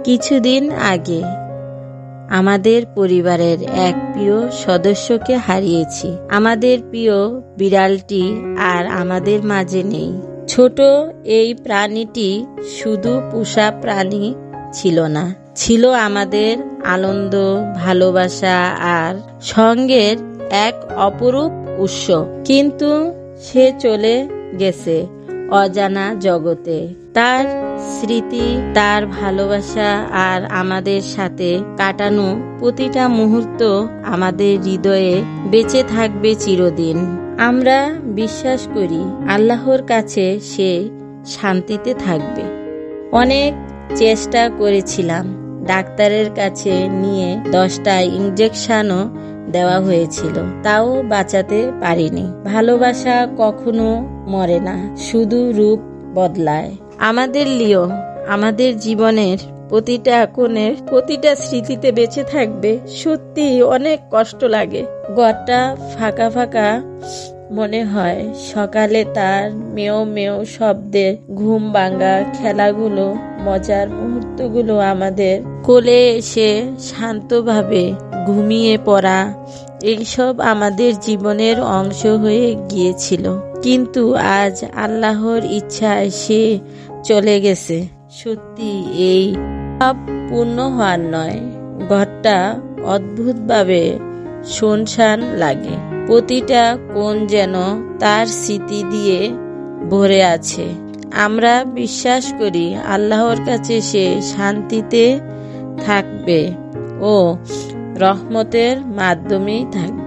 কিছুদিন আগে আমাদের পরিবারের এক প্রিয় সদস্যকে হারিয়েছি। আমাদের প্রিয় বিড়ালটি আর আমাদের মাঝে নেই। ছোট এই প্রাণীটি শুধু পোষা প্রাণী ছিল না, ছিল আমাদের আনন্দ, ভালোবাসা আর সঙ্গের এক অপরূপ উৎস। কিন্তু সে চলে গেছে অজানা জগতে। তার স্মৃতি, তার ভালোবাসা আর আমাদের সাথে কাটানো প্রতিটা মুহূর্ত আমাদের হৃদয়ে বেঁচে থাকবে চিরদিন। আমরা বিশ্বাস করি আল্লাহর কাছে সে শান্তিতে থাকবে। অনেক চেষ্টা করেছিলাম, ডাক্তারের কাছে নিয়ে 10টা ইনজেকশনও দেওয়া হয়েছিল, তাও বাঁচাতে পারিনি। ভালোবাসা কখনো মরে না, শুধু রূপ বদলায়। আমাদের লিও আমাদের জীবনের প্রতিটা কোণের প্রতিটা স্মৃতিতে বেঁচে থাকবে। সত্যি অনেক কষ্ট লাগে, ঘরটা ফাঁকা ফাঁকা মনে হয়। সকালে তার মেও মেও শব্দে ঘুম ভাঙা, খেলাগুলো, মজার মুহূর্তগুলো, আমাদের কোলে এসে শান্তভাবে ঘুমিয়ে পড়া, এইসব আমাদের জীবনের অংশ হয়ে গিয়েছিল। কিন্তু আজ আল্লাহর ইচ্ছায় সে চলে গেছে। সত্যি এই সব পূর্ণ হওয়ার নয়। ঘরটা অদ্ভুতভাবে শুনশান লাগে। প্রতিটা কোণ যেন তার স্মৃতি দিয়ে ভরে আছে। আমরা বিশ্বাস করি আল্লাহর কাছে সে শান্তিতে থাকবে ও রহমতের মাধ্যমেই থাকবে।